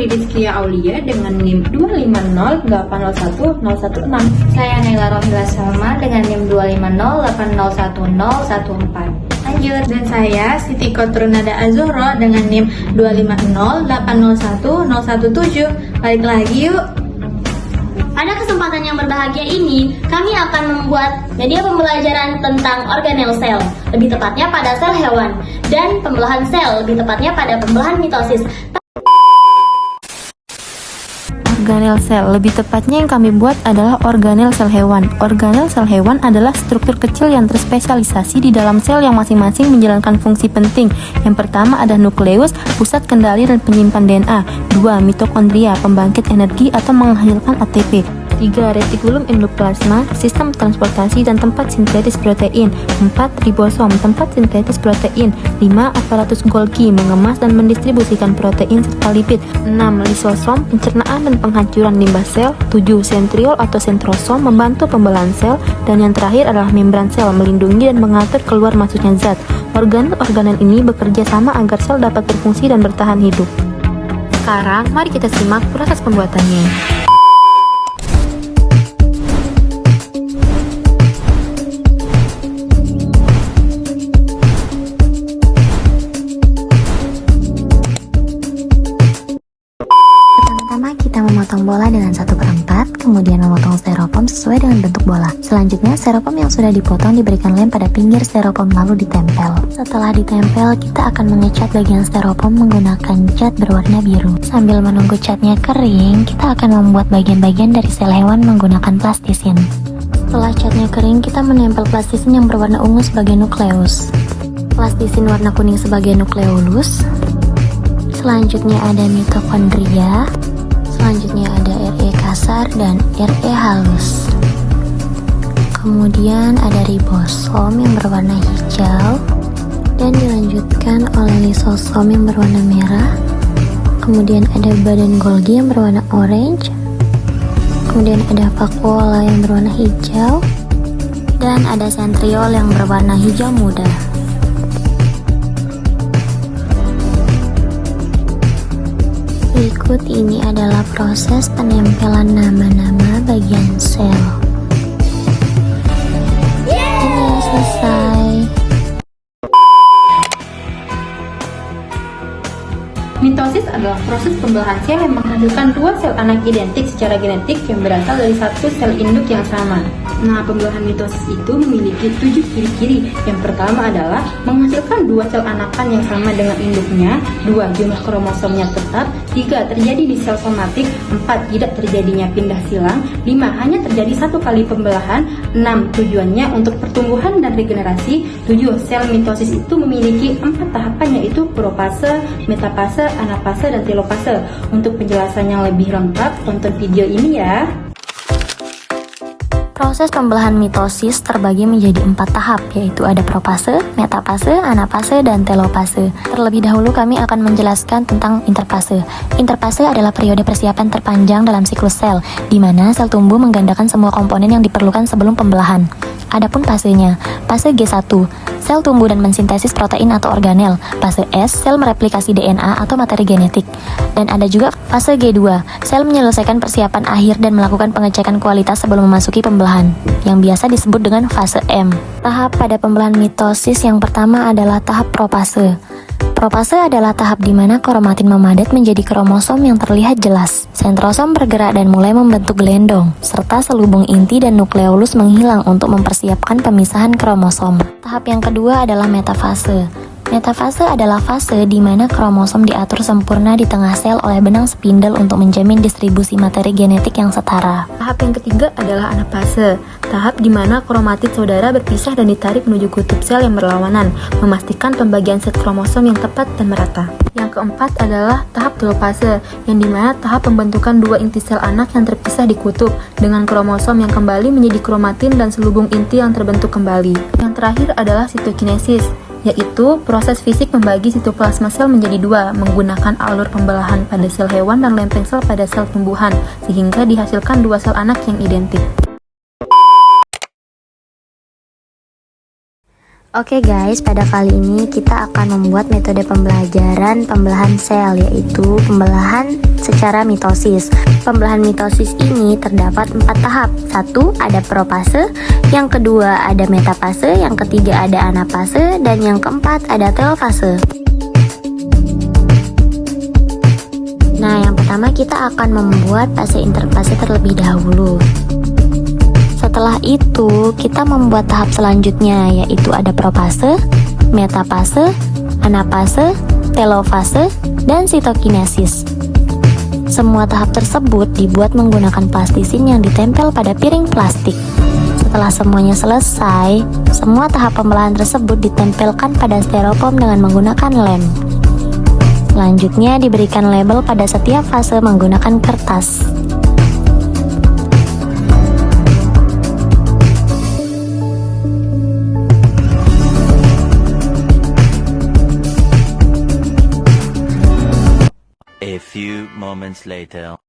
Rizkia Aulia dengan NIM 250801016. Saya Naila Rohila Salma dengan NIM 250801014. Lanjut. Dan saya Siti Kotrunada Azuro dengan NIM 250801017. Balik lagi yuk. Pada kesempatan yang berbahagia ini, kami akan membuat media pembelajaran tentang organel sel, lebih tepatnya pada sel hewan, dan pembelahan sel, lebih tepatnya pada pembelahan mitosis. Organel sel, lebih tepatnya yang kami buat adalah organel sel hewan. Organel sel hewan adalah struktur kecil yang terspesialisasi di dalam sel yang masing-masing menjalankan fungsi penting. Yang pertama ada nukleus, pusat kendali dan penyimpan DNA. 2. Mitokondria, pembangkit energi atau menghasilkan ATP. 3. Retikulum endoplasma, sistem transportasi dan tempat sintetis protein. 4. Ribosom, tempat sintetis protein. 5. Aparatus Golgi, mengemas dan mendistribusikan protein serta lipid. 6. Lisosom, pencernaan dan penghancuran limbah sel. 7. Sentriol atau sentrosom, membantu pembelahan sel. Dan yang terakhir adalah membran sel, melindungi dan mengatur keluar masuknya zat. Organel-organel ini bekerja sama agar sel dapat berfungsi dan bertahan hidup. Sekarang, mari kita simak proses pembuatannya. Pertama, kita memotong bola dengan 1/4, kemudian memotong styrofoam sesuai dengan bentuk bola. Selanjutnya, styrofoam yang sudah dipotong diberikan lem pada pinggir styrofoam lalu ditempel. Setelah ditempel, kita akan mengecat bagian styrofoam menggunakan cat berwarna biru. Sambil menunggu catnya kering, kita akan membuat bagian-bagian dari sel hewan menggunakan plastisin. Setelah catnya kering, kita menempel plastisin yang berwarna ungu sebagai nukleus, plastisin warna kuning sebagai nukleolus. Selanjutnya ada mitokondria. Selanjutnya ada RE kasar dan RE halus. Kemudian ada ribosom yang berwarna hijau dan dilanjutkan oleh lisosom yang berwarna merah. Kemudian ada badan Golgi yang berwarna orange. Kemudian ada vakuola yang berwarna hijau dan ada sentriol yang berwarna hijau muda. Berikut ini adalah proses penempelan nama-nama bagian sel. Ini selesai. Mitosis adalah proses pembelahan sel yang menghasilkan dua sel anak identik secara genetik yang berasal dari satu sel induk yang sama. Nah, pembelahan mitosis itu memiliki 7 ciri-ciri. Yang pertama adalah menghasilkan dua sel anakan yang sama dengan induknya. 2. Jumlah kromosomnya tetap. 3. Terjadi di sel somatik. 4. Tidak terjadinya pindah silang. 5. Hanya terjadi satu kali pembelahan. 6. Tujuannya untuk pertumbuhan dan regenerasi. 7. Sel mitosis itu memiliki 4 tahapan, yaitu profase, metafase, anafase, dan telofase. Untuk penjelasan yang lebih lengkap, tonton video ini ya. Proses pembelahan mitosis terbagi menjadi 4 tahap, yaitu ada profase, metafase, anafase, dan telofase. Terlebih dahulu kami akan menjelaskan tentang interfase. Interfase adalah periode persiapan terpanjang dalam siklus sel, di mana sel tumbuh menggandakan semua komponen yang diperlukan sebelum pembelahan. Adapun fasenya, fase G1, sel tumbuh dan mensintesis protein atau organel. Fase S, sel mereplikasi DNA atau materi genetik. Dan ada juga fase G2, sel menyelesaikan persiapan akhir dan melakukan pengecekan kualitas sebelum memasuki pembelahan, yang biasa disebut dengan fase M. Tahap pada pembelahan mitosis yang pertama adalah tahap profase. Profase adalah tahap di mana kromatin memadat menjadi kromosom yang terlihat jelas. Sentrosom bergerak dan mulai membentuk gelendong, serta selubung inti dan nukleolus menghilang untuk mempersiapkan pemisahan kromosom. Tahap yang kedua adalah metafase. Metafase adalah fase di mana kromosom diatur sempurna di tengah sel oleh benang spindel untuk menjamin distribusi materi genetik yang setara. Tahap yang ketiga adalah anafase, tahap di mana kromatid saudara berpisah dan ditarik menuju kutub sel yang berlawanan, memastikan pembagian set kromosom yang tepat dan merata. Yang keempat adalah tahap telofase, yang dimana tahap pembentukan dua inti sel anak yang terpisah di kutub, dengan kromosom yang kembali menjadi kromatin dan selubung inti yang terbentuk kembali. Yang terakhir adalah sitokinesis, yaitu proses fisik membagi sitoplasma sel menjadi dua menggunakan alur pembelahan pada sel hewan dan lempeng sel pada sel tumbuhan, sehingga dihasilkan dua sel anak yang identik. Oke guys, pada kali ini kita akan membuat metode pembelajaran pembelahan sel, yaitu pembelahan secara mitosis. Pembelahan mitosis ini terdapat 4 tahap. 1. Ada profase, yang kedua ada metafase, yang ketiga ada anafase, dan yang keempat ada telofase. Nah, yang pertama kita akan membuat fase interfase terlebih dahulu. Setelah itu, kita membuat tahap selanjutnya, yaitu ada profase, metafase, anafase, telofase, dan sitokinesis. Semua tahap tersebut dibuat menggunakan plastisin yang ditempel pada piring plastik. Setelah semuanya selesai, semua tahap pembelahan tersebut ditempelkan pada styrofoam dengan menggunakan lem. Selanjutnya diberikan label pada setiap fase menggunakan kertas. A few moments later.